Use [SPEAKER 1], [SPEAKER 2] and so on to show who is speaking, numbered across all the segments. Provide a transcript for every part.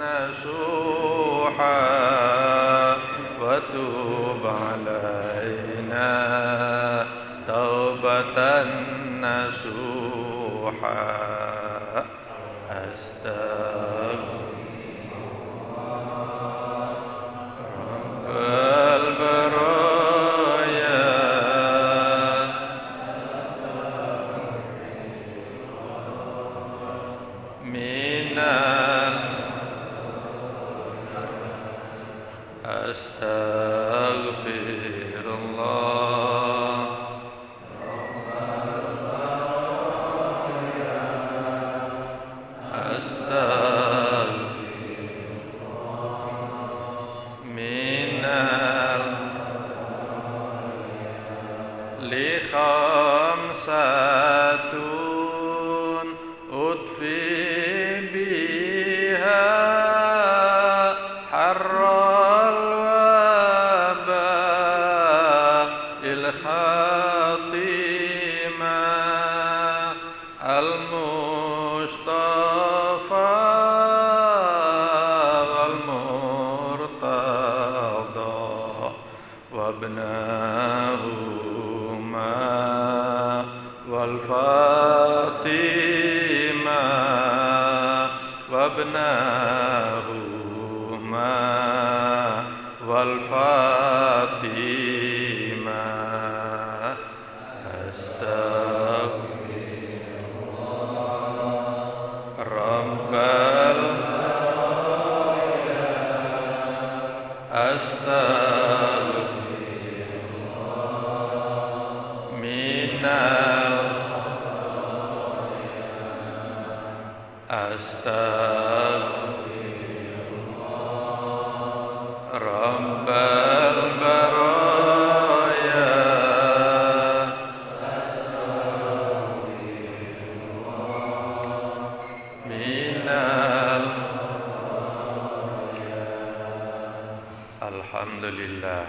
[SPEAKER 1] نصوحا وتوب علينا توبة نصوحا أستغفر رب البرايا من أستغفر الله من لخمسة أطفئ بها حر الوباء الخاتمة المصطفى والمرتضى وابنهما والفاطمة وابنهما والفاطمة أستغفر رب أستغفر من أستغفر رب البرايا من الحمد لله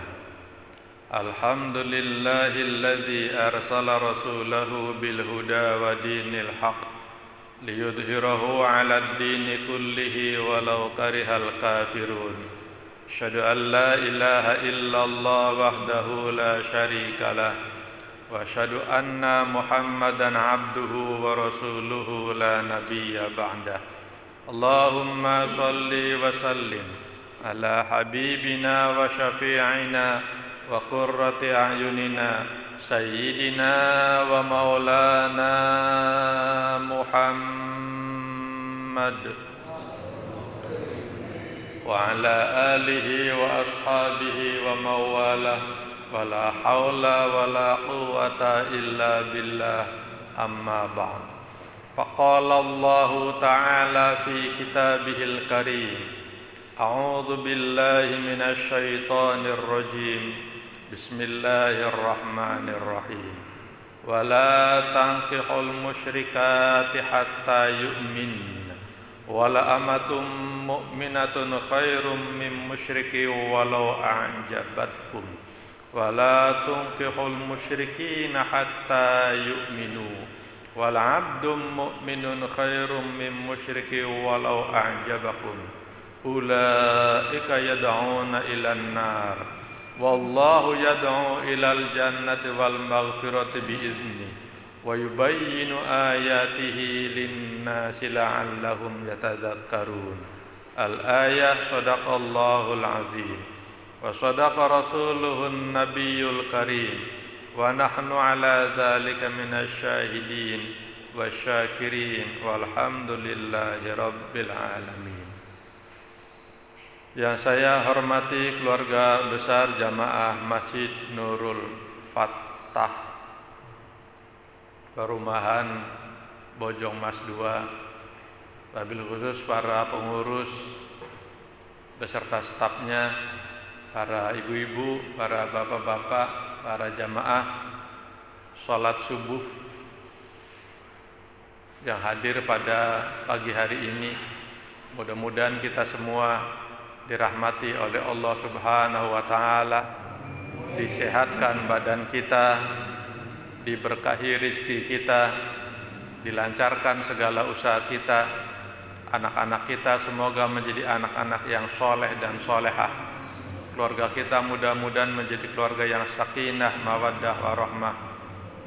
[SPEAKER 1] الحمد لله الذي أرسل رسوله بالهدى ودين الحق ليظهره على الدين كله ولو كره الكافرون أشهد أن لا إله إلا الله وحده لا شريك له وأشهد أن محمدا عبده ورسوله لا نبي بعده اللهم صل وسلم على حبيبنا وشفيعنا وقرة أعيننا سيدنا ومولانا محمد وعلى آله وأصحابه ومن والاه ولا حول ولا قوة إلا بالله أما بعد فقال الله تعالى في كتابه الكريم أعوذ بالله من الشيطان الرجيم بسم الله الرحمن الرحيم ولا تنكحوا المشركات حتى يؤمن ولأمة مؤمنة خير من مشرك ولو أعجبتكم ولا تنكحوا المشركين حتى يؤمنوا ولعبد مؤمن خير من مشرك ولو أعجبكم أولئك يدعون إلى النار والله يدعو إلى الجنة والمغفرة بإذنه ويبين آياته للناس لعلهم يتذكرون الآية صدق الله العظيم وصدق رسوله النبي الكريم ونحن على ذلك من الشاهدين والشاكرين والحمد لله رب العالمين. Yang saya hormati keluarga besar jamaah Masjid Nurul Fatah Perumahan Bojong Mas 2, wabil khusus para pengurus beserta stafnya, para ibu-ibu, para bapak-bapak, para jamaah sholat subuh yang hadir pada pagi hari ini. Mudah-mudahan kita semua dirahmati oleh Allah Subhanahu wa taala, disehatkan badan kita, diberkahi rizki kita, dilancarkan segala usaha kita, Anak-anak kita semoga menjadi anak-anak yang soleh dan solehah. Keluarga kita mudah-mudahan menjadi keluarga yang sakinah, mawaddah, warahmah.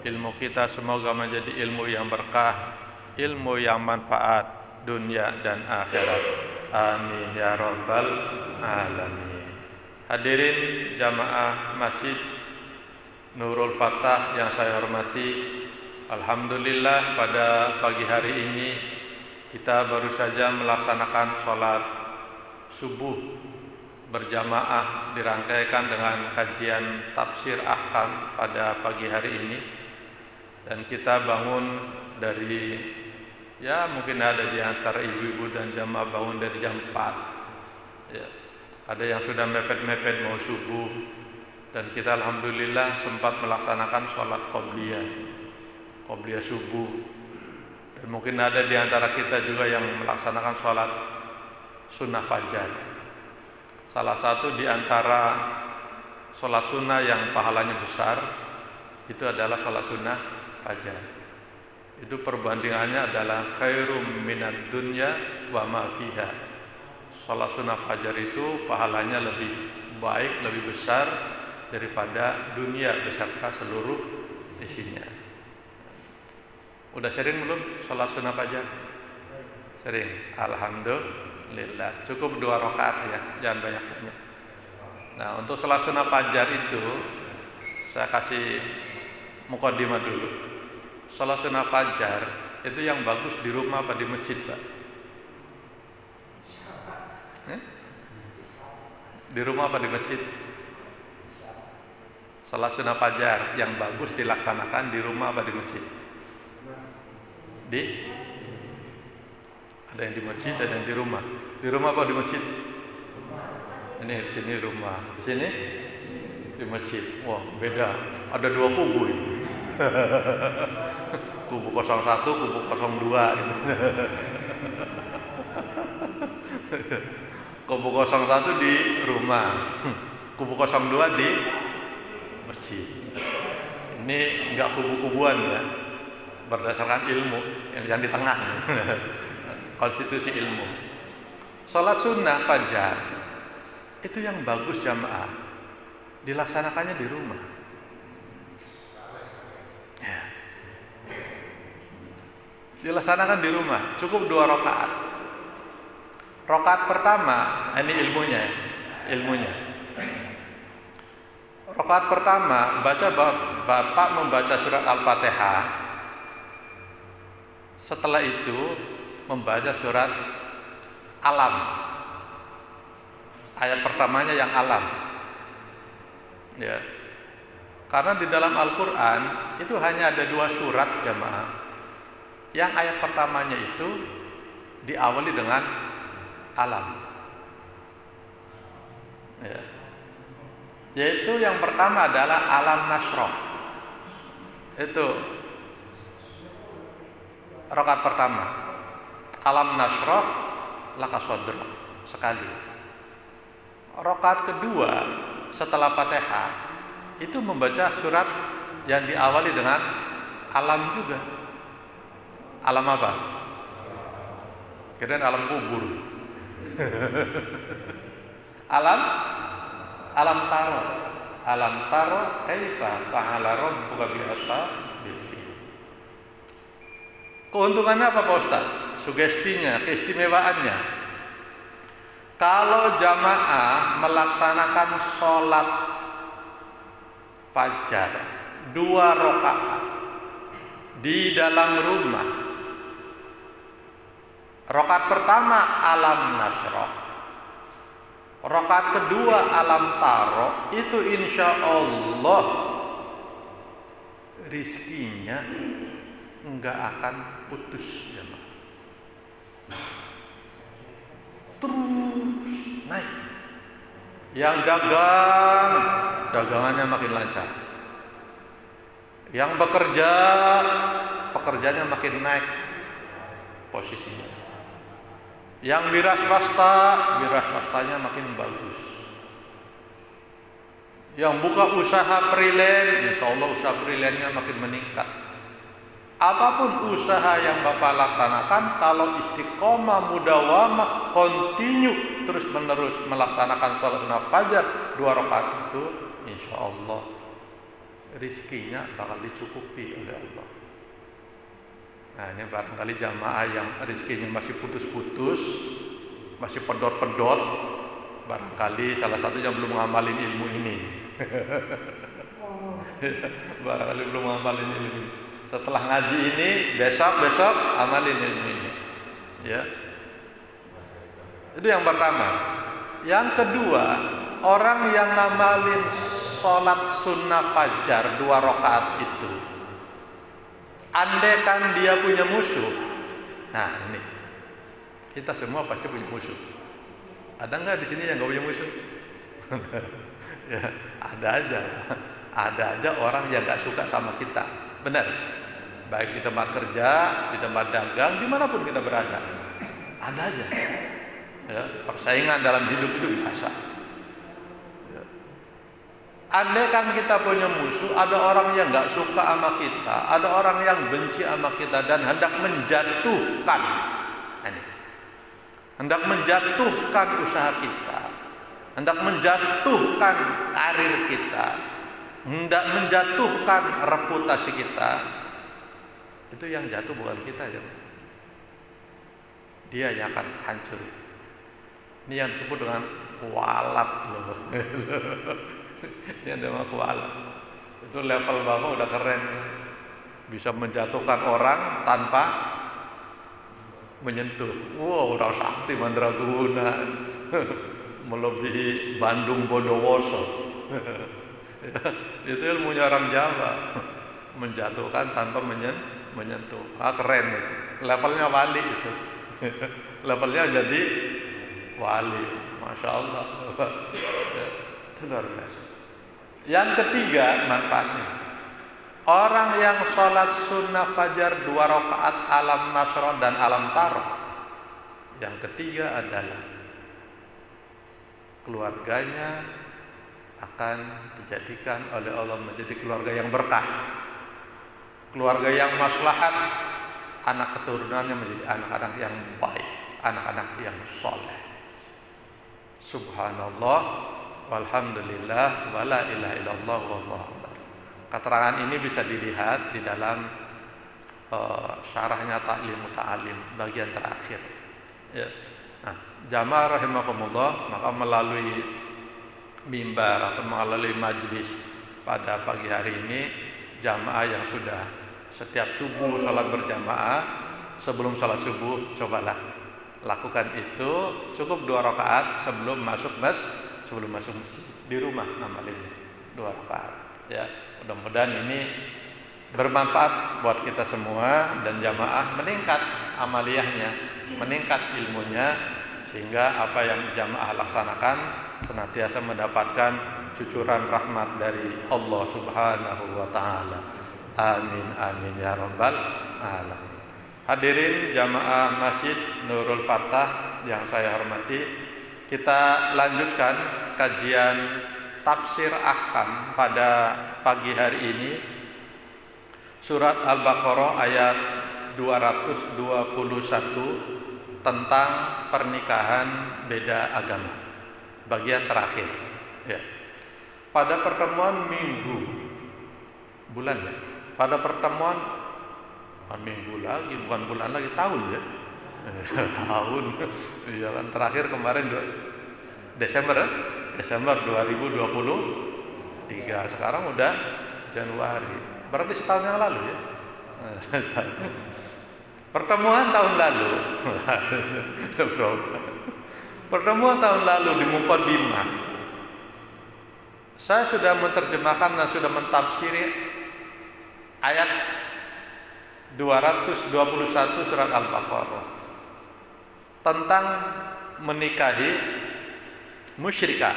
[SPEAKER 1] Ilmu kita semoga menjadi ilmu yang berkah, ilmu yang manfaat dunia dan akhirat. Amin ya rabbal alamin. Hadirin jamaah Masjid Nurul Fatah yang saya hormati, alhamdulillah pada pagi hari ini kita baru saja melaksanakan sholat subuh berjamaah, dirangkaikan dengan kajian tafsir ahkam pada pagi hari ini. Dan kita bangun dari, ya mungkin ada di antara ibu-ibu dan jamaah bangun dari jam 4 ya. Ada yang sudah mepet-mepet mau subuh, dan kita alhamdulillah sempat melaksanakan sholat qobliyah subuh. Dan mungkin ada di antara kita juga yang melaksanakan sholat sunnah fajar. Salah satu di antara sholat sunnah yang pahalanya besar itu adalah sholat sunnah fajar. Itu perbandingannya adalah khairum minad dunya wa ma fiha. Sholat sunnah fajar itu pahalanya lebih baik, lebih besar daripada dunia beserta seluruh isinya. Udah sering belum sholat sunnah fajar? Sering, alhamdulillah. Cukup 2 rakaat ya, jangan banyak-banyak. Nah, untuk sholat sunnah fajar itu saya kasih mukadimah dulu. Sholat sunnah fajar itu yang bagus di rumah apa di masjid, Pak? Di rumah apa di masjid? Sholat sunnah fajar yang bagus dilaksanakan di rumah apa di masjid? Ada yang di masjid, ada yang di rumah. Di rumah apa di masjid? Ini di sini rumah, di sini di masjid. Wah, beda. Ada 2 kubu ini. Kubu 01, kubu 02 gitu. Kubu 01 di rumah, kubu 02 di masjid. Ini enggak kubu-kubuan ya, berdasarkan ilmu yang di tengah. Konstitusi ilmu. Sholat sunnah fajar itu yang bagus jamaah dilaksanakannya di rumah ya. Dilaksanakan di rumah, cukup 2 rakaat. Rakaat pertama, ini ilmunya. Rakaat pertama bapak membaca surat Al-Fatihah. Setelah itu membaca surat Alam. Ayat pertamanya yang Alam. Ya. Karena di dalam Al-Qur'an itu hanya ada 2 surat jamaah. Yang ayat pertamanya itu diawali dengan Alam. Ya. Yaitu yang pertama adalah Alam Nasroh. Itu rakaat pertama. Alam Nasroh laka sodro sekali. Rakaat kedua setelah Fatihah itu membaca surat yang diawali dengan Alam juga. Alam apa? Kirain alam kubur. Alam taro kaifa fa'ala rabbuka bi ashabil fil. Keuntungannya apa Pak Ustaz? Sugestinya, keistimewaannya. Kalau jamaah melaksanakan sholat fajar 2 rakaat di dalam rumah, rakaat pertama Alam Nasroh, rakaat kedua Alam Taro, itu insya Allah rizkinya enggak akan putus ya, terus naik. Yang dagang, dagangannya makin lancar. Yang bekerja, pekerjaannya makin naik posisinya. Yang wira swastanya makin bagus. Yang buka usaha freelance, insya Allah usaha freelance-nya makin meningkat. Apapun usaha yang Bapak laksanakan, kalau istiqomah, mudawamah, continue terus menerus melaksanakan sholat sunnah fajar 2 rakaat itu, insya Allah rizkinya bakal dicukupi oleh Allah. Nah, ini barangkali jamaah yang rizkinya masih putus-putus, masih pedot-pedot, barangkali salah satunya belum ngamalin ilmu ini. Barangkali belum ngamalin ilmu ini. Setelah ngaji ini, besok amalin ilmu ini. Ya. Itu yang pertama. Yang kedua, orang yang ngamalin sholat sunnah fajar 2 rakaat itu, andaikan dia punya musuh. Nah, ini kita semua pasti punya musuh. Ada nggak di sini yang nggak punya musuh? Ya, ada aja orang yang nggak suka sama kita. Benar. Baik di tempat kerja, di tempat dagang, dimanapun kita berada, ada aja. Ya, persaingan dalam hidup itu biasa. Ya. Andaikan kita punya musuh, ada orang yang nggak suka sama kita, ada orang yang benci sama kita dan hendak menjatuhkan, hendak menjatuhkan usaha kita, hendak menjatuhkan karir kita, hendak menjatuhkan reputasi kita. Itu yang jatuh bukan kita ya. Dia yang akan hancur. Ini yang disebut dengan kualat loh. Ini ada kualat. Itu level Bapak udah keren. Bisa menjatuhkan orang tanpa menyentuh. Wow, udah sakti mandraguna. Melebihi Bandung Bondowoso. Itu ilmunya orang Jawa. Menjatuhkan tanpa menyentuh. Keren itu. Levelnya wali itu. Levelnya jadi wali. Masya Allah. Itu luar biasa. Yang ketiga manfaatnya, orang yang sholat sunnah fajar 2 rakaat alam nasro dan alam taro. Yang ketiga adalah keluarganya akan dijadikan oleh Allah menjadi keluarga yang berkah, keluarga yang maslahat, anak keturunannya menjadi anak-anak yang baik, anak-anak yang soleh. Subhanallah, walhamdulillah, wala ilaha illallah, wallahu akbar. Keterangan ini bisa dilihat di dalam syarahnya Ta'lim Muta'alim bagian terakhir. Ya. Nah, jamaah rahimakumullah, maka melalui mimbar atau melalui majlis pada pagi hari ini, jamaah yang sudah setiap subuh sholat berjamaah, sebelum sholat subuh cobalah lakukan itu, cukup 2 rakaat sebelum masuk masjid di rumah, amalin 2 rakaat. Ya, mudah-mudahan ini bermanfaat buat kita semua dan jamaah meningkat amaliyahnya, meningkat ilmunya, sehingga apa yang jamaah laksanakan senantiasa mendapatkan cucuran rahmat dari Allah Subhanahu wa taala. Amin amin ya rabbal alamin. Hadirin jamaah Masjid Nurul Fatah yang saya hormati, kita lanjutkan kajian tafsir ahkam pada pagi hari ini, surat Al-Baqarah ayat 221 tentang pernikahan beda agama, bagian terakhir. Ya. Pada pertemuan pada pertemuan minggu lagi, bukan bulan lagi, tahun ya. Tahun. Iya kan, terakhir kemarin Desember 2023. Sekarang udah Januari. Berarti setahun yang lalu ya. Pertemuan tahun lalu. Pertemuan tahun lalu di Muqaddimah, saya sudah menerjemahkan dan sudah mentafsiri ayat 221 surat Al-Baqarah tentang menikahi musyrikah,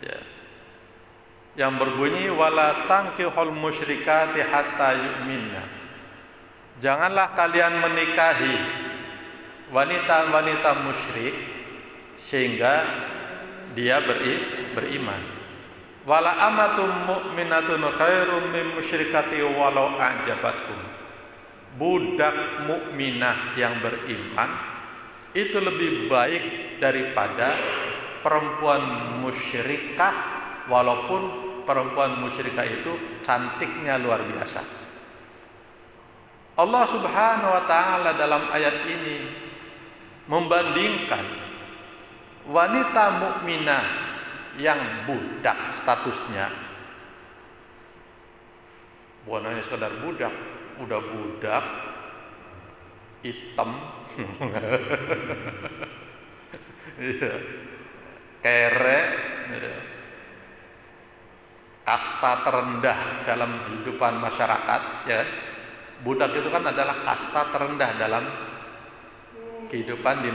[SPEAKER 1] ya, yang berbunyi wala tankihul musyrikati hatta yu'minna. Janganlah kalian menikahi wanita-wanita musyrik sehingga dia beriman. Wala amatum mu'minatun khairum min musyrikati walau a'jabatkum. budak mukminah yang beriman itu lebih baik daripada perempuan musyrikah, walaupun perempuan musyrikah itu cantiknya luar biasa. Allah Subhanahu wa taala dalam ayat ini membandingkan wanita mukminah yang budak statusnya, bukan hanya sekedar budak, udah budak hitam kere, kasta terendah dalam kehidupan masyarakat, ya. Budak itu kan adalah kasta terendah dalam kehidupan di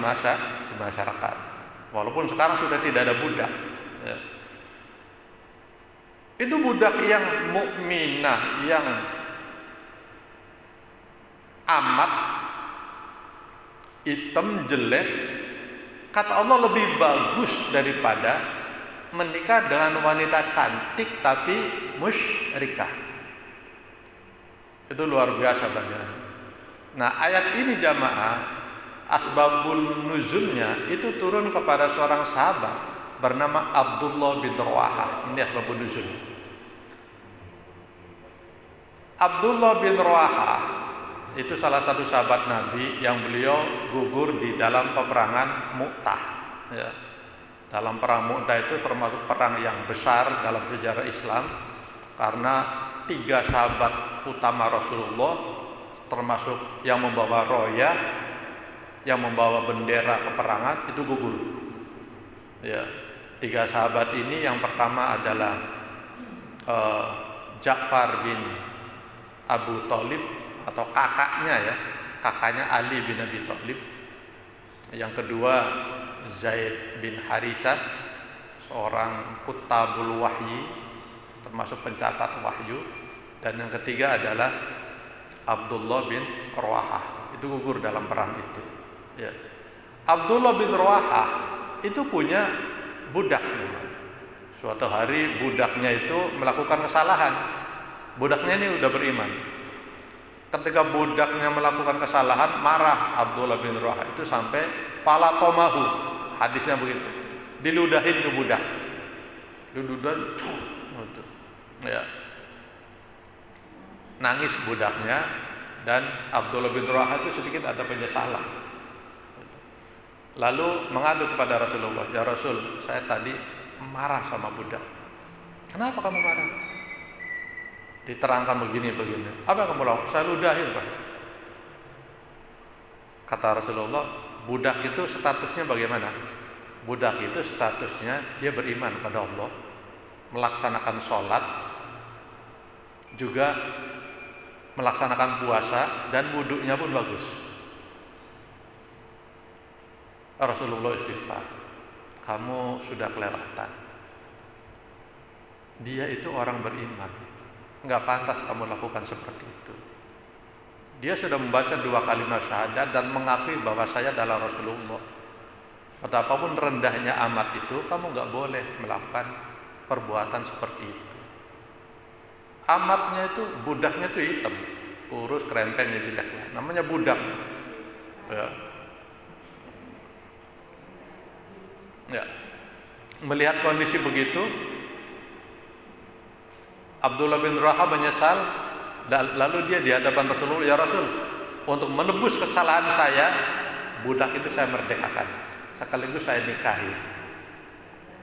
[SPEAKER 1] masyarakat. Walaupun sekarang sudah tidak ada budak, ya. Itu budak yang mukminah, yang amat hitam jelek, kata Allah lebih bagus daripada menikah dengan wanita cantik tapi musyrikah. Itu luar biasa bagian. Nah, ayat ini jamaah, asbabul nuzulnya itu turun kepada seorang sahabat bernama Abdullah bin Rawaha. Ini asbabun nuzul. Abdullah bin Rawaha itu salah satu sahabat Nabi yang beliau gugur di dalam peperangan Mu'tah, ya. Dalam perang Mu'tah itu termasuk perang yang besar dalam sejarah Islam, karena 3 sahabat utama Rasulullah, termasuk yang membawa roya, yang membawa bendera peperangan, itu gugur, ya. 3 sahabat ini, yang pertama adalah Ja'far bin Abu Thalib, atau kakaknya Ali bin Abi Thalib. Yang kedua Zaid bin Harisah, seorang kutabul wahyi, termasuk pencatat wahyu. Dan yang ketiga adalah Abdullah bin Rawaha, itu gugur dalam perang itu, ya. Abdullah bin Rawaha itu punya budak. Suatu hari budaknya itu melakukan kesalahan. Budaknya ini udah beriman. Ketika budaknya melakukan kesalahan, marah Abdullah bin Rawaha itu sampai falatomahu, hadisnya begitu, diludahin ke budak, diludahin, ya. Nangis budaknya, dan Abdullah bin Rawaha itu sedikit ada penyesalan. Lalu mengadu kepada Rasulullah, ya Rasul, saya tadi marah sama budak. Kenapa kamu marah? Diterangkan begini. Apa yang kamu lakukan? Saya ludahin, Pak. Kata Rasulullah, budak itu statusnya bagaimana? Budak itu statusnya dia beriman pada Allah, melaksanakan sholat, juga melaksanakan puasa, dan wudhunya pun bagus. Rasulullah istighfar, kamu sudah kelewatan. Dia itu orang beriman, nggak pantas kamu lakukan seperti itu. Dia sudah membaca 2 kalimat syahadat dan mengakui bahwa saya adalah Rasulullah. Betapapun rendahnya amat itu, kamu nggak boleh melakukan perbuatan seperti itu. Amatnya itu, budaknya itu hitam, kurus, kerempengnya jelek, namanya budak, ya. Ya. Melihat kondisi begitu, Abdullah bin Rawaha menyesal, lalu dia di hadapan Rasulullah, ya Rasul, untuk menebus kesalahan saya, budak itu saya merdekakan, sekaligus saya nikahi.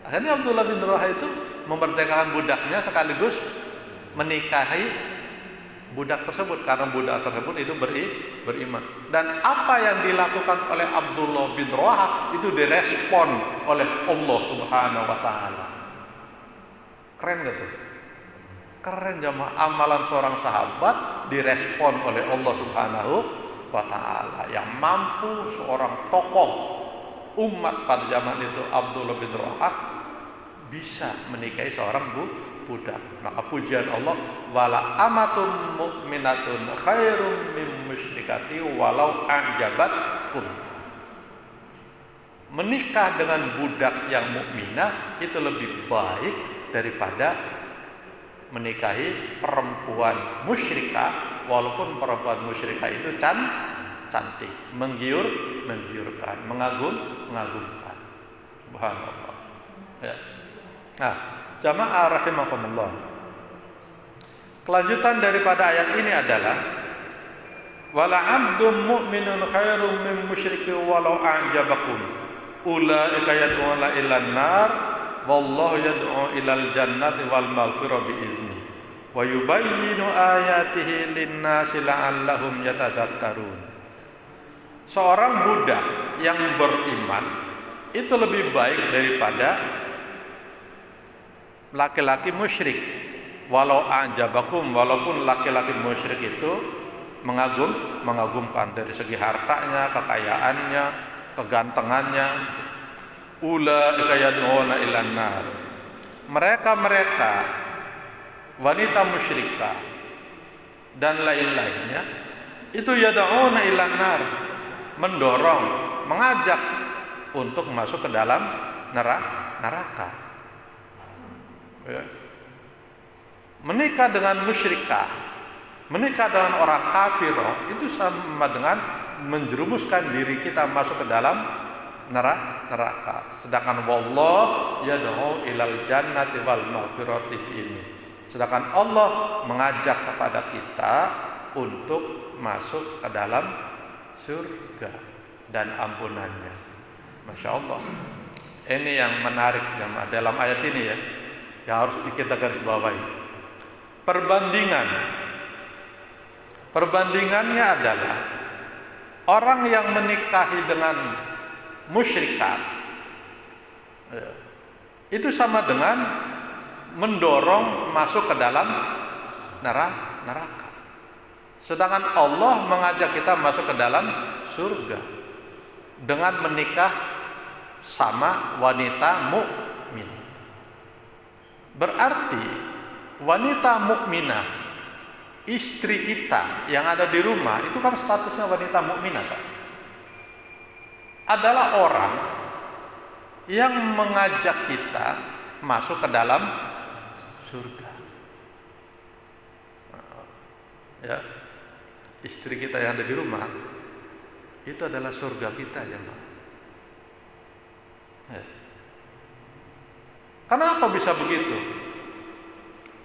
[SPEAKER 1] Akhirnya Abdullah bin Rawaha itu memerdekakan budaknya sekaligus menikahi budak tersebut, karena budak tersebut itu beriman. Dan apa yang dilakukan oleh Abdullah bin Rawaha itu direspon oleh Allah Subhanahu wa taala. Keren gak tuh? Keren jamaah, amalan seorang sahabat direspon oleh Allah Subhanahu wa taala, yang mampu seorang tokoh umat pada zaman itu, Abdullah bin Rawaha, bisa menikahi seorang budak. Maka pujian Allah, wala amatum mu'minatun khairum min musyrikati walau a'jabatkum. Menikah dengan budak yang mukminah itu lebih baik daripada menikahi perempuan musyrikah walaupun perempuan musyrikah itu cantik, menggiurkan, mengagumkan. Subhanallah. Ya. Nah, jamaah rahimakumullah. Kelanjutan daripada ayat ini adalah wala 'abdun mu'minun khairum min musyrikin walau a'jabakum ulaika yad'una ilan nar wallahu yad'u ilal jannati wal maghfirah bi idzni wa yubayyinu ayatihi lin-nasi la'allahum yatadzakkarun. Seorang budak yang beriman itu lebih baik daripada laki-laki musyrik. Walau a'jabakum, walaupun laki-laki musyrik itu mengagumkan dari segi hartanya, kekayaannya, kegantengannya. Ulaika yad'una ilan nar. Mereka wanita musyrikah dan lain-lainnya itu yad'una ilan nar, mendorong, mengajak untuk masuk ke dalam neraka. Ya. Menikah dengan musyrikah, menikah dengan orang kafir itu sama dengan menjerumuskan diri kita masuk ke dalam neraka. Sedangkan wallah yad'u ilal jannati wal maghfirati ini. Sedangkan Allah mengajak kepada kita untuk masuk ke dalam surga dan ampunannya. Masya Allah. Ini yang menarik dalam ayat ini ya, yang harus kita garis bawahi. Perbandingannya adalah orang yang menikahi dengan musyrikat itu sama dengan mendorong masuk ke dalam neraka. Sedangkan Allah mengajak kita masuk ke dalam surga dengan menikah sama wanita mukmin. Berarti wanita mukminah, istri kita yang ada di rumah itu kan statusnya wanita mukminah kan? Adalah orang yang mengajak kita masuk ke dalam surga. Ya, istri kita yang ada di rumah itu adalah surga kita ya, Pak. Ya. Kenapa bisa begitu?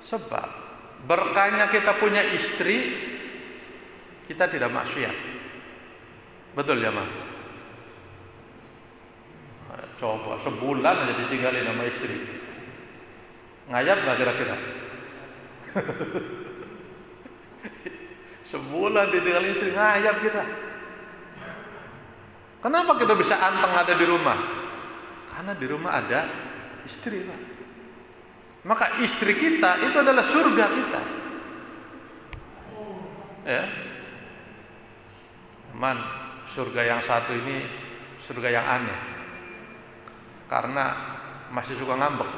[SPEAKER 1] Sebab berkahnya kita punya istri, kita tidak maksiat. Betul ya, Mas? Coba sebulan aja ditinggalin sama istri, ngayap nggak kira-kira? Sebulan ditinggalin istri, ngayap kita. Kenapa kita bisa anteng ada di rumah? Karena di rumah ada istri, Pak. Maka istri kita itu adalah surga kita. Ya. Teman, surga yang satu ini surga yang aneh. Karena masih suka ngambek.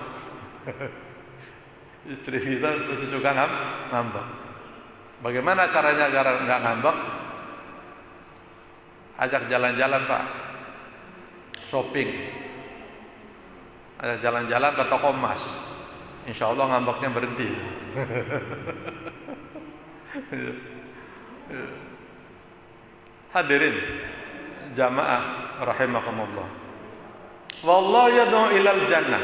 [SPEAKER 1] Istri kita masih suka ngambek. Bagaimana caranya agar enggak ngambek? Ajak jalan-jalan, Pak. Shopping. Ajak jalan-jalan ke toko emas. Insya Allah ngambeknya berhenti. Hadirin jamaah rahimakumullah. Wallahu yad'u ilal jannah.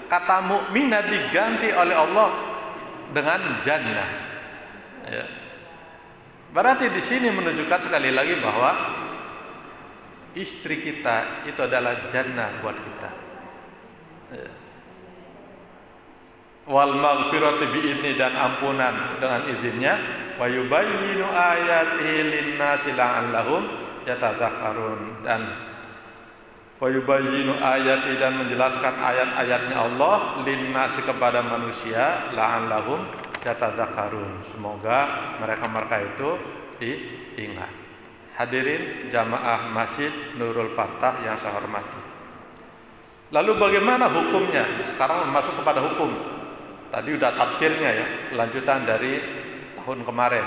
[SPEAKER 1] Kata mukminah diganti oleh Allah dengan jannah. Ya. Berarti di sini menunjukkan sekali lagi bahwa istri kita itu adalah jannah buat kita. Ya. Wal maghfirati bi idzni, dan ampunan dengan izinnya, wa yubayyinu ayatihi lin-nasi la'allahum yatadzakkarun, dan wa yubayyinu ayati, dan menjelaskan ayat-ayatnya Allah lin-nasi kepada manusia la'allahum yatadzakkarun, semoga mereka itu diingat. Hadirin jamaah Masjid Nurul Fatah yang saya hormati. Lalu bagaimana hukumnya? Sekarang masuk kepada hukum. Tadi udah tafsirnya ya, lanjutan dari tahun kemarin,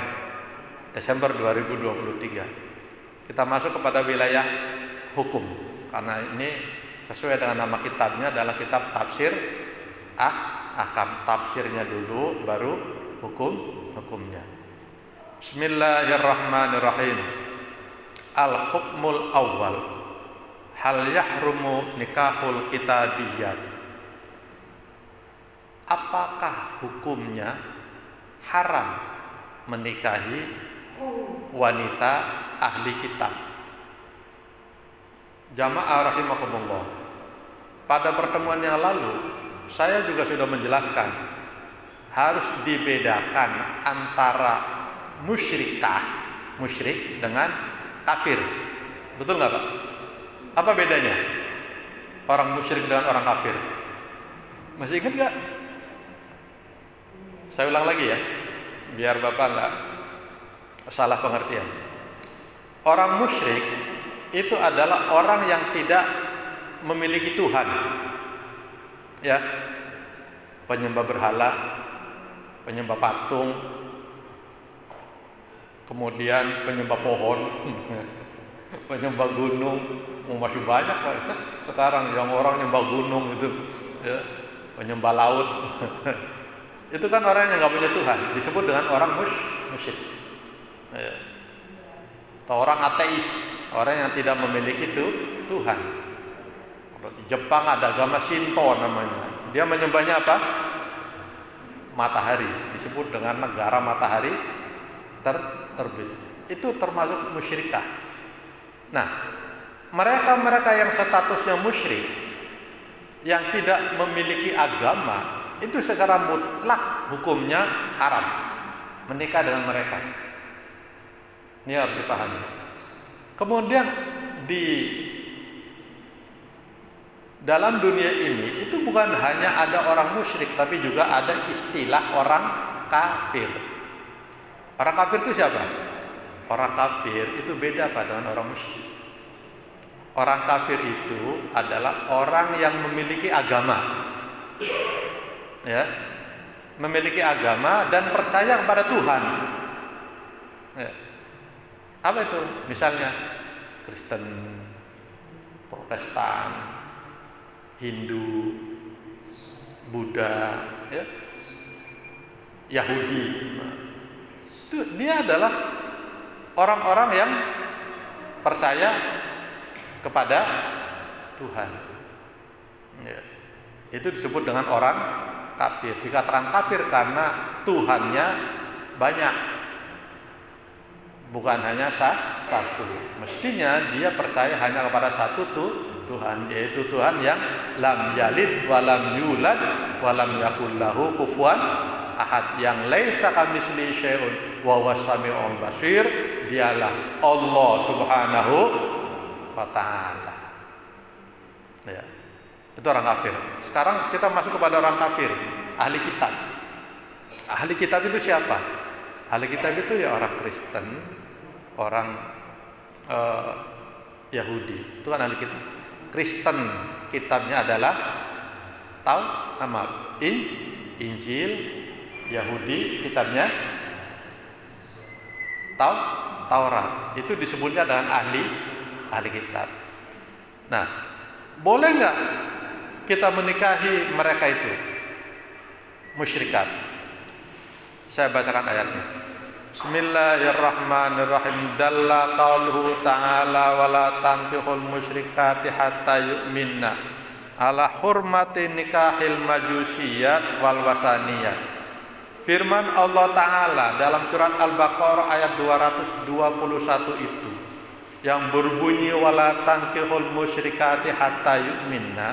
[SPEAKER 1] Desember 2023. Kita masuk kepada wilayah hukum, karena ini sesuai dengan nama kitabnya adalah kitab tafsir ahkam. Tafsirnya dulu, baru hukumnya. Bismillahirrahmanirrahim. Al-hukmul awal, hal yahrumu nikahul kitabiyat. Apakah hukumnya haram menikahi wanita ahli kitab? Jamaah rahimakumullah, pada pertemuan yang lalu saya juga sudah menjelaskan harus dibedakan antara musyrik dengan kafir. Betul nggak Pak? Apa bedanya orang musyrik dengan orang kafir? Masih ingat nggak? Saya ulang lagi ya, biar Bapak nggak salah pengertian. Orang musyrik itu adalah orang yang tidak memiliki Tuhan, ya, penyembah berhala, penyembah patung, kemudian penyembah pohon, penyembah gunung. Masih banyak Pak sekarang yang orang nyembah gunung itu, ya, penyembah laut. Itu kan orang yang nggak punya Tuhan, disebut dengan orang musyrik, ya. Atau orang ateis, orang yang tidak memiliki Tuhan. Di Jepang ada agama Shinto namanya, dia menyembahnya apa? Matahari, disebut dengan negara matahari terbit. Itu termasuk musyrikah. Nah, mereka yang statusnya musyrik, yang tidak memiliki agama, itu secara mutlak hukumnya haram menikah dengan mereka. Ini harus dipahami. Kemudian di dalam dunia ini itu bukan hanya ada orang musyrik, tapi juga ada istilah orang kafir. Orang kafir itu siapa? Orang kafir itu beda dengan orang musyrik. Orang kafir itu adalah orang yang memiliki agama, ya, memiliki agama dan percaya kepada Tuhan, ya. Apa itu? Misalnya Kristen, Protestan, Hindu, Buddha, ya, Yahudi. Itu dia adalah orang-orang yang percaya kepada Tuhan, ya. Itu disebut dengan orang kafir. Dikatakan kafir karena Tuhannya banyak, bukan hanya satu. Mestinya dia percaya hanya kepada satu Tuhan, yaitu Tuhan yang lam yalid walam yulad walam yakul lahu kufuwan ahad, yang laisa kamitslihi syai'un wa huwas samiul basir. Dialah Allah Subhanahu wa taala, ya. Itu orang kafir. Sekarang kita masuk kepada orang kafir, ahli kitab. Ahli kitab itu siapa? Ahli kitab itu ya orang Kristen, orang Yahudi. Itu kan ahli kitab. Kristen kitabnya adalah Injil. Yahudi kitabnya Taurat. Itu disebutnya dengan ahli kitab. Nah, boleh nggak kita menikahi mereka itu musyrikat? Saya bacakan ayatnya. Bismillahirrahmanirrahim. Dalla qauluhu ta'ala wala tankihul musyrikati hatta yu'minna ala hurmati nikahil majusiyat wal wasaniyat. Firman Allah Ta'ala dalam surat Al-Baqarah ayat 221 itu yang berbunyi wala tankihul musyrikati hatta yu'minna,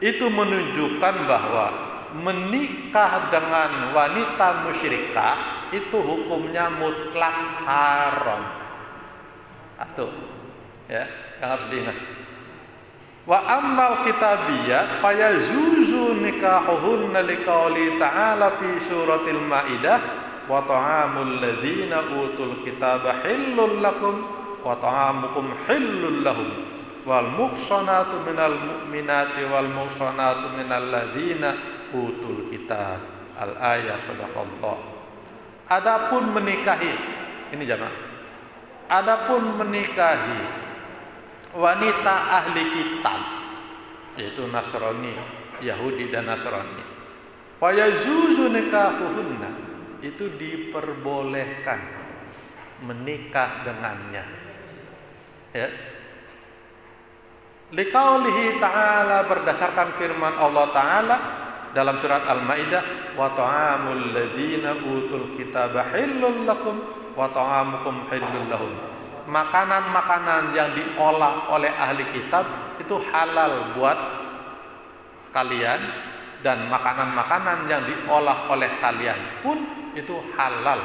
[SPEAKER 1] itu menunjukkan bahwa menikah dengan wanita musyrikah itu hukumnya mutlak haram. Satu, ya, yang harus diingat. Wa ammal kitabiyat fayazuzu nikahuhunna liqauli ta'ala fi suratil Maidah wa ta'amul ladzina utul kitaba hillul lakum wa ta'amukum hillul lahum wal muhsanatu minal mu'minati wal muhsanatu minal ladzina utul kitab. Al-ayat sadaqallah. Adapun menikahi, ini jamaah, adapun menikahi wanita ahli kitab, yaitu Nasrani, Yahudi dan Nasrani, fayazuzu nikahuhunna, itu diperbolehkan menikah dengannya. Ya. Liqaulihi ta'ala, berdasarkan firman Allah Ta'ala dalam surat Al-Maidah, wa ta'amul ladzina utul kitaba hillul lakum wa ta'amukum hillul lahum. Makanan-makanan yang diolah oleh ahli kitab itu halal buat kalian, dan makanan-makanan yang diolah oleh kalian pun itu halal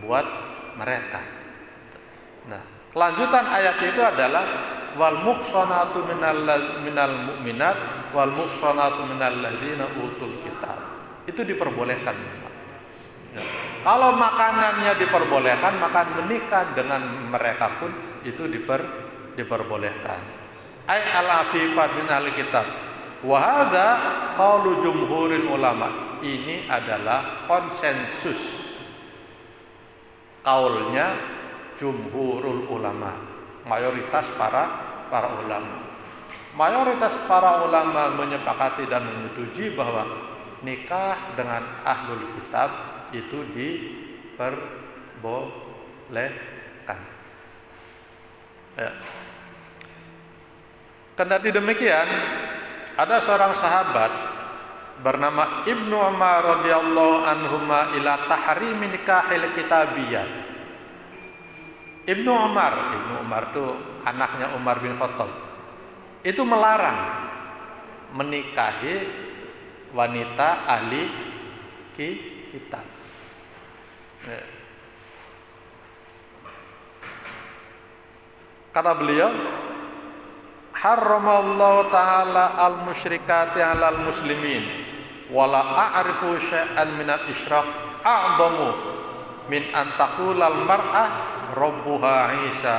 [SPEAKER 1] buat mereka. Nah, kelanjutan ayat itu adalah wal muhsanatu minal mu'minat wal muhsanatu minal ladzina utul kitab. Itu diperbolehkan. Ya. Kalau makanannya diperbolehkan, maka menikah dengan mereka pun itu diperbolehkan. Ai al-afifat min al-kitab. Wa hadza qaulu jumhuril ulama. Ini adalah konsensus kaulnya jumhurul ulama, mayoritas para ulama. Mayoritas para ulama menyepakati dan menyetujui bahwa nikah dengan ahlul kitab itu diperbolehkan. Ya. Kendati demikian, ada seorang sahabat bernama Ibnu Umar radhiyallahu anhuma ila tahrimi nikahil kitabiyah. Ibnu Umar itu anaknya Umar bin Khattab, itu melarang menikahi wanita ahli kitab. Kata beliau, haramallahu ta'ala al-musyrikati 'alal muslimin wala a'rifu syai'an minal isyraq a'dhamu min an taqulal mar'ah rabbuha Isa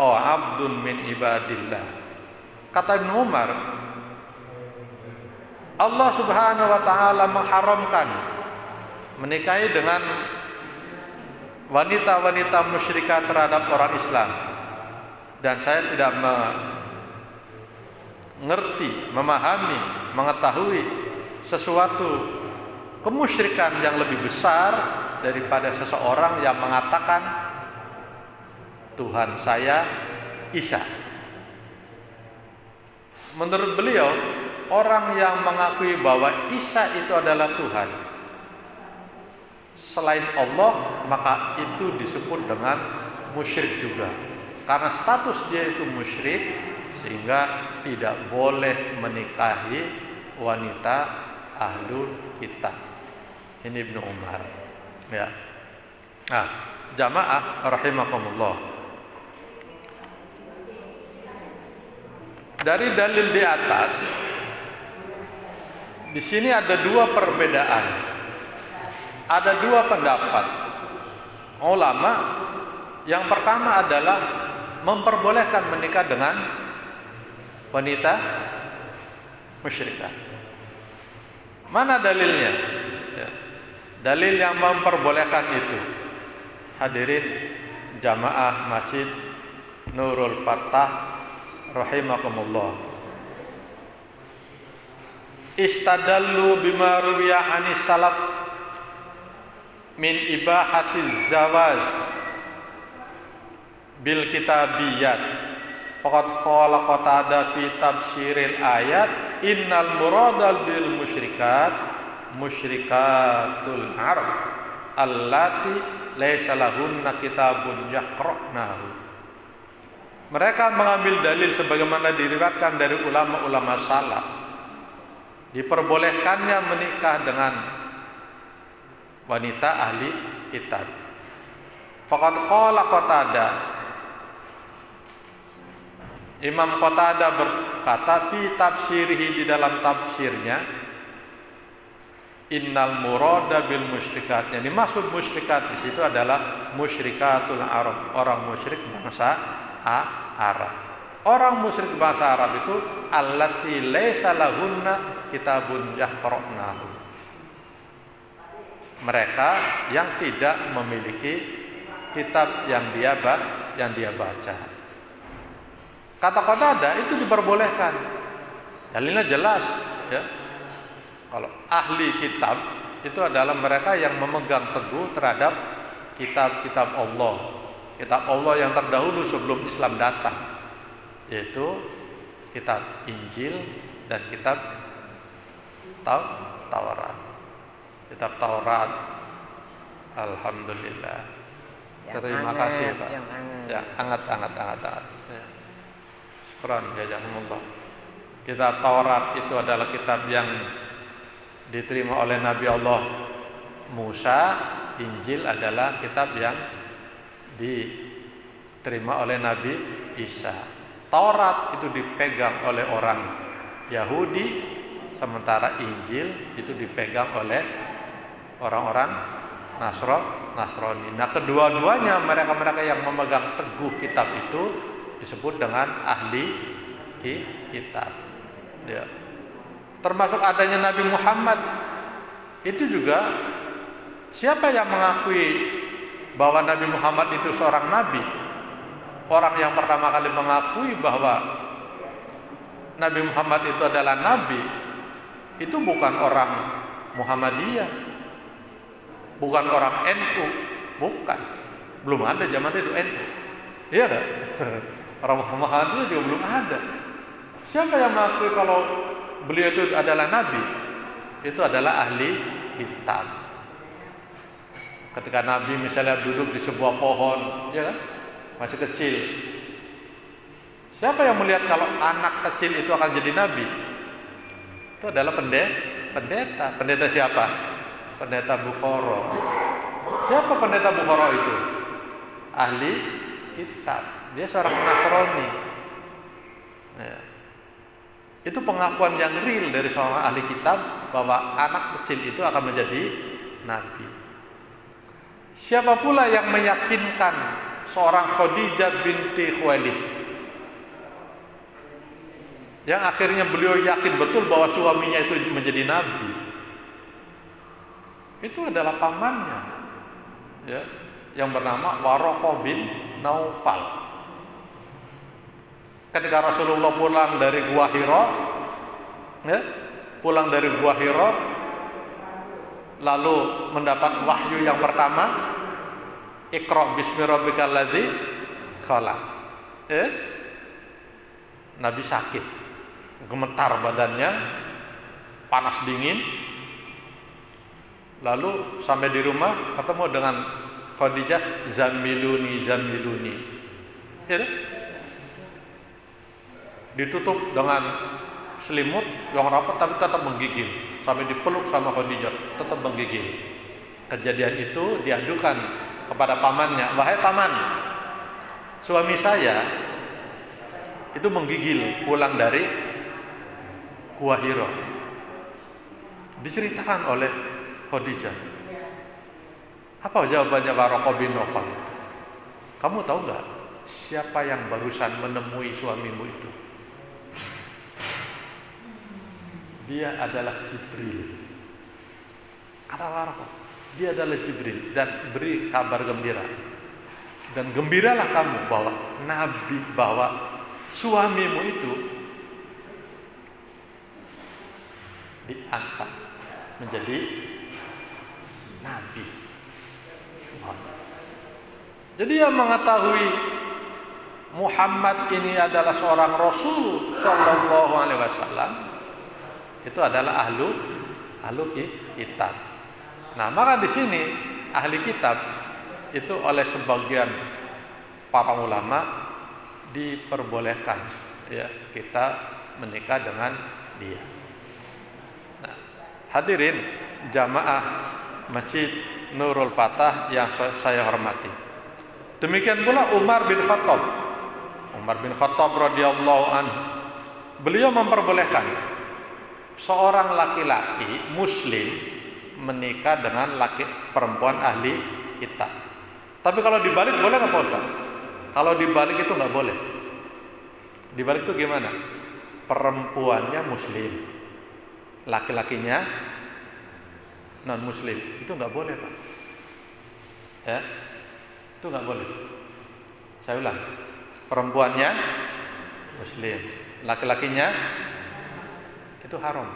[SPEAKER 1] aw 'abdun min ibadillah. Kata Ibnu Umar, Allah Subhanahu wa taala mengharamkan menikahi dengan wanita-wanita musyrikat terhadap orang Islam, dan saya tidak mengerti, memahami, mengetahui sesuatu kemusyrikan yang lebih besar daripada seseorang yang mengatakan Tuhan saya Isa. Menurut beliau, orang yang mengakui bahwa Isa itu adalah Tuhan selain Allah, maka itu disebut dengan musyrik juga, karena status dia itu musyrik, sehingga tidak boleh menikahi wanita ahlul kitab. Ini Ibnu Umar. Ya. Nah, jamaah rahimakumullah. Dari dalil di atas, di sini ada dua perbedaan, ada dua pendapat ulama. Yang pertama adalah memperbolehkan menikah dengan wanita musyrikah. Mana dalilnya? Ya. Dalil yang memperbolehkan itu, hadirin jamaah Masjid Nurul Fatah rahimakumullah, istadallu bima ruwiya anis salaf min ibahatiz zawaj bil kitabiyat. Faqad qala Qatada fi tafsiril ayat innal murada bil musyrikat musyrikatul arab allati laisa lahunna kitabun yaqra'nahu. Mereka mengambil dalil sebagaimana diriwayatkan dari ulama-ulama salaf, diperbolehkannya menikah dengan wanita ahli kitab. Faqad qala Qatada, Imam Qatada berkata fi tafsirihi, di dalam tafsirnya, innal murada bil musyrikat, yang dimaksud musyrikat di situ adalah musyrikatul arab, orang musyrik bangsa Arab. Orang musyrik bangsa Arab itu allati laisa lahunna kitabun yaqra'nahu, mereka yang tidak memiliki kitab yang dia baca. Kata Qatada itu diperbolehkan. Dalilnya jelas, ya. Kalau ahli kitab itu adalah mereka yang memegang teguh terhadap kitab-kitab Allah, kitab Allah yang terdahulu sebelum Islam datang, yaitu kitab Injil dan kitab Taurat. Kitab Taurat, alhamdulillah. Terima kasih Pak. Ya, hangat. Ya. Syukran, jazakumullah. Kitab Taurat itu adalah kitab yang diterima oleh Nabi Allah Musa. Injil adalah kitab yang diterima oleh Nabi Isa. Taurat itu dipegang oleh orang Yahudi, sementara Injil itu dipegang oleh orang-orang Nasrani. Nah, kedua-duanya mereka-mereka yang memegang teguh kitab itu disebut dengan ahli kitab. Ya. Termasuk adanya Nabi Muhammad itu juga, siapa yang mengakui bahwa Nabi Muhammad itu seorang nabi? Orang yang pertama kali mengakui bahwa Nabi Muhammad itu adalah nabi itu bukan orang Muhammadiyah, bukan orang NU, bukan. Belum ada zaman itu NU. Iya enggak? Orang Muhammadiyah juga belum ada. Siapa yang mengakui kalau beliau itu adalah nabi? Itu adalah ahli kitab. Ketika Nabi misalnya duduk di sebuah pohon, ya kan? Masih kecil. Siapa yang melihat kalau anak kecil itu akan jadi nabi? Itu adalah pendeta. Pendeta siapa? Pendeta Bukhara. Siapa pendeta Bukhara itu? Ahli kitab. Dia seorang Nasrani. Ya. Itu pengakuan yang real dari seorang ahli kitab bahwa anak kecil itu akan menjadi nabi. Siapa pula yang meyakinkan seorang Khadijah binti Khuwailid, yang akhirnya beliau yakin betul bahwa suaminya itu menjadi nabi? Itu adalah pamannya, ya, yang bernama Waraqah bin Naufal. Ketika Rasulullah pulang dari Gua Hira, ya, lalu mendapat wahyu yang pertama, Iqra bismi rabbikal ladzi khalaq. Nabi sakit, gemetar badannya, panas dingin. Lalu sampai di rumah ketemu dengan Khadijah, zammiluni. Ya, ditutup dengan selimut yang rapat tapi tetap menggigil. Sampai dipeluk sama Khadijah, tetap menggigil. Kejadian itu diadukan kepada pamannya. Wahai paman, suami saya itu menggigil pulang dari Gua Hira. Diceritakan oleh Khadijah. Apa jawabannya Waraqah bin Naufal? Kamu tahu nggak siapa yang barusan menemui suamimu itu? Dia adalah Jibril. Kata Waraqah, dia adalah Jibril, dan beri kabar gembira. Dan gembiralah kamu bahwa suamimu itu diangkat menjadi nabi. Jadi yang mengetahui Muhammad ini adalah seorang Rasul Sallallahu Alaihi Wasallam itu adalah ahlu kitab. Nah, maka di sini ahli kitab itu oleh sebagian para ulama diperbolehkan, ya, kita menikah dengan dia. Nah, hadirin jamaah Masjid Nurul Fatah yang saya hormati. Demikian pula Umar bin Khattab radhiyallahu anhu. Beliau memperbolehkan seorang laki-laki muslim menikah dengan perempuan ahli kitab. Tapi kalau dibalik boleh nggak Pak Ustaz? Kalau dibalik itu nggak boleh. Dibalik itu gimana? Perempuannya muslim, laki-lakinya non muslim, itu nggak boleh Pak. Ya, itu nggak boleh. Saya ulang, perempuannya muslim, laki-lakinya itu haram.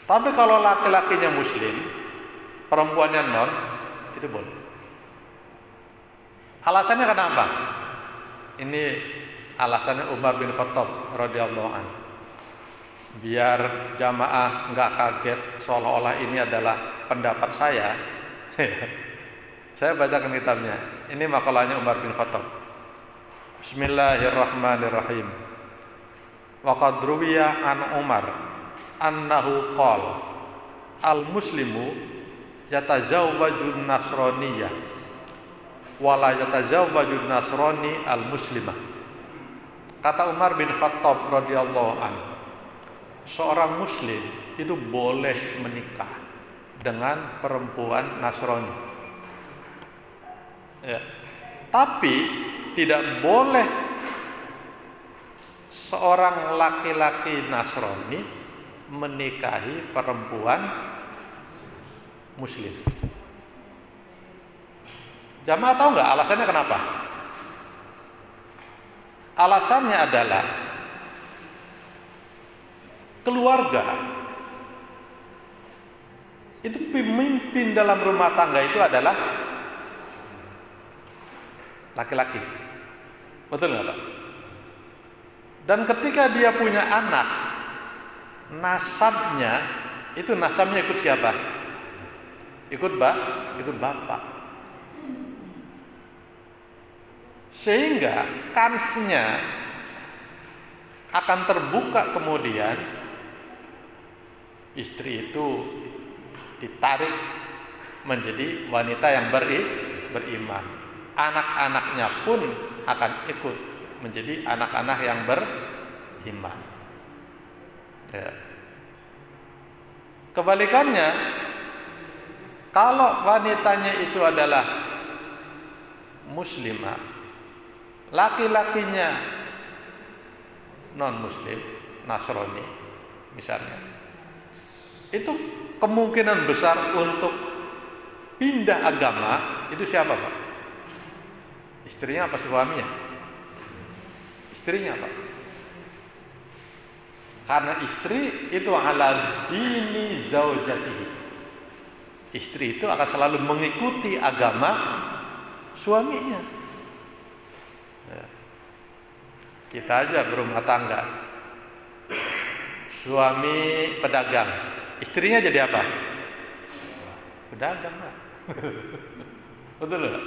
[SPEAKER 1] Tapi kalau laki-lakinya muslim, perempuannya non, itu boleh. Alasannya kenapa? Ini alasannya Umar bin Khattab radhiyallahu anhu. Biar jamaah nggak kaget seolah-olah ini adalah pendapat saya. Saya bacakan kitabnya. Ini makalahnya Umar bin Khattab. Bismillahirrahmanirrahim. Wa qad ruwiya an Umar annahu qala al-muslimu yatazawwaju nasraniyah wa la yatazawwaju nasrani al-muslimah. Kata Umar bin Khattab radhiyallahu anhu, seorang muslim itu boleh menikah dengan perempuan Nasrani. Ya. Tapi tidak boleh seorang laki-laki Nasrani menikahi perempuan muslim. Jamaah tahu nggak alasannya kenapa? Alasannya adalah keluarga itu pemimpin dalam rumah tangga itu adalah laki-laki. Betul nggak Pak? Dan ketika dia punya anak, nasabnya ikut siapa? Ikut bapak. Sehingga kansnya akan terbuka kemudian istri itu ditarik menjadi wanita yang beriman. Anak-anaknya pun akan ikut menjadi anak-anak yang beriman. Ya. Kebalikannya, kalau wanitanya itu adalah muslimah, laki-lakinya non-muslim, Nasrani misalnya, itu kemungkinan besar untuk pindah agama itu siapa Pak? Istrinya apa suaminya? Istrinya Pak. Karena istri itu ala dini zaujatihi. Istri itu akan selalu mengikuti agama suaminya. Ya. Kita aja berumah tangga. Suami pedagang, istrinya jadi apa? Pedagang Pak. Betul nggak?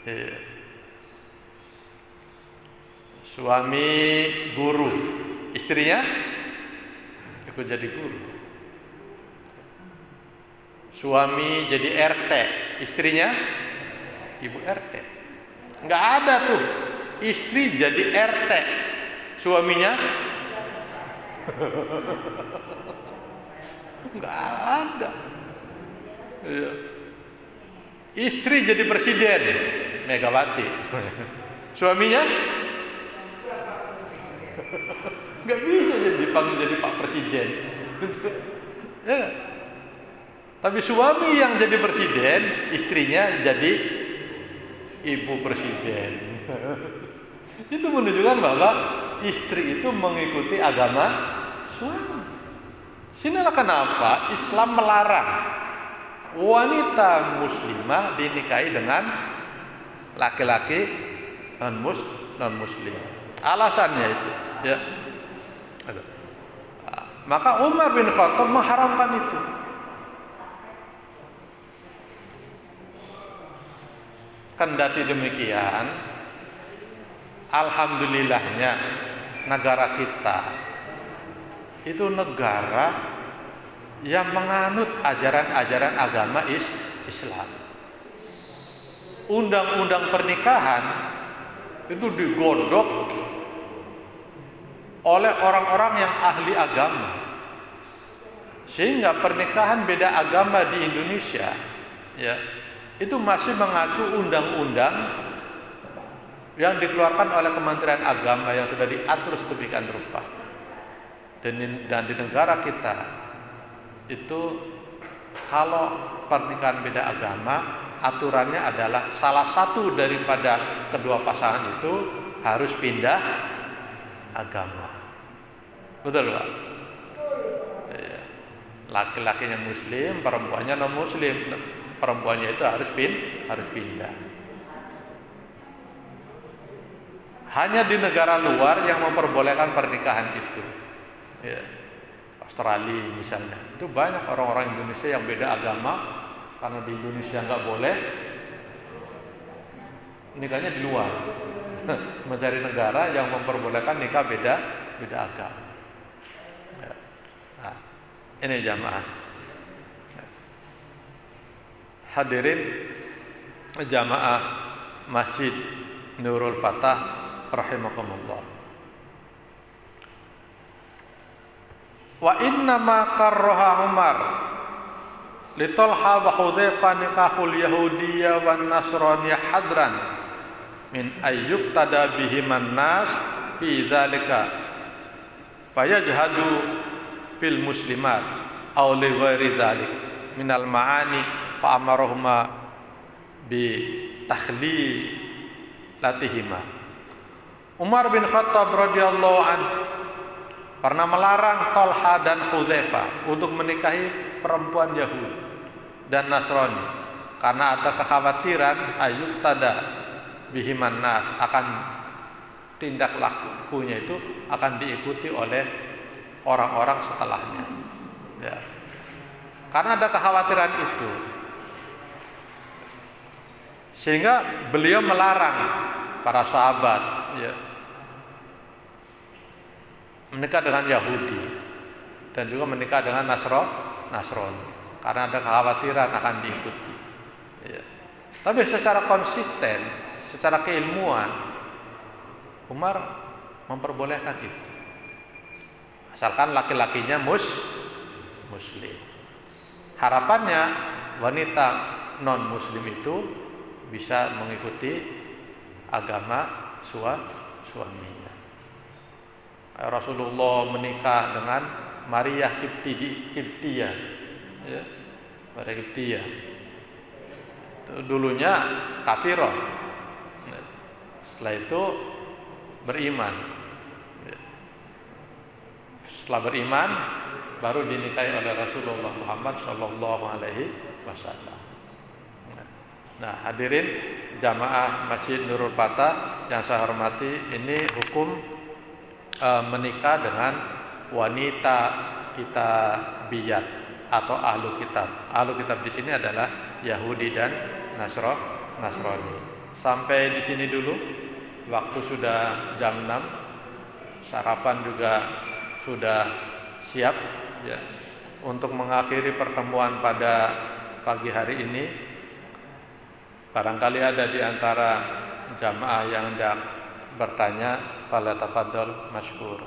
[SPEAKER 1] Ya. Suami guru, istrinya ikut jadi guru. Suami jadi RT, istrinya ibu RT. Nggak ada tuh istri jadi RT, suaminya nggak ada. Ya. Istri jadi presiden, Megawati, suaminya nggak bisa jadi dipanggil jadi Pak Presiden. Ya. Tapi suami yang jadi presiden, istrinya jadi ibu presiden. Itu menunjukkan bahwa istri itu mengikuti agama suami. Sinilah kenapa Islam melarang wanita muslimah dinikahi dengan laki-laki non-muslim. Alasannya itu, ya. Maka Umar bin Khattab mengharamkan itu. Kendati demikian, alhamdulillahnya negara kita itu negara yang menganut ajaran-ajaran agama Islam. Undang-undang pernikahan itu digodok oleh orang-orang yang ahli agama, sehingga pernikahan beda agama di Indonesia, ya, itu masih mengacu undang-undang yang dikeluarkan oleh Kementerian Agama yang sudah diatur sedemikian rupa. Dan di negara kita itu kalau pernikahan beda agama, aturannya adalah salah satu daripada kedua pasangan itu harus pindah agama. Betul Pak? Laki-lakinya muslim, perempuannya non muslim. perempuannya itu harus pindah. Hanya di negara luar yang memperbolehkan pernikahan itu. Ya. Australia misalnya, itu banyak orang-orang Indonesia yang beda agama, karena di Indonesia nggak boleh, nikahnya di luar. Mencari negara yang memperbolehkan nikah beda agama. Ya. Nah, ini jamaah. Hadirin jamaah Masjid Nurul Fatah rahimakumullah. Wa inna ma karraha Umar li Talha wa Hudzaifah nikahul Yahudiyya wan Nasraniyya hadran min ayyuftada bihiman nas fi dzalika fayajhadu fil muslimat aw li ghairi dzalik minal ma'ani fa amarahuma bi takhlilatihima. Umar bin Khattab radhiyallahu anhu pernah melarang Talha dan Hudzaifah untuk menikahi perempuan Yahudi dan Nasrani karena ada kekhawatiran ayyuftada bihiman nas, akan tindak lakunya itu akan diikuti oleh orang-orang setelahnya. Ya. Karena ada kekhawatiran itu, sehingga beliau melarang para sahabat, ya, menikah dengan Yahudi dan juga menikah dengan Nasrani karena ada kekhawatiran akan diikuti. Ya. Tapi secara konsisten, secara keilmuan, Umar memperbolehkan itu, asalkan laki-lakinya muslim. Harapannya wanita non muslim itu bisa mengikuti agama suaminya. Rasulullah menikah dengan Maria Kiptiyah, ya, Maria Kiptiyah. Dulunya kafirah, setelah itu beriman. Setelah beriman baru dinikahi oleh Rasulullah Muhammad Sallallahu Alaihi Wasallam. Nah, hadirin jamaah Masjid Nurul Fatah yang saya hormati, ini hukum menikah dengan wanita kitabiyat atau ahlu kitab. Ahlu kitab di sini adalah Yahudi dan Nasrani. Sampai di sini dulu. Waktu sudah jam 6. Sarapan juga sudah siap, ya. Untuk mengakhiri pertemuan pada pagi hari ini, barangkali ada di antara jamaah yang hendak bertanya, fala tafadhol masykur.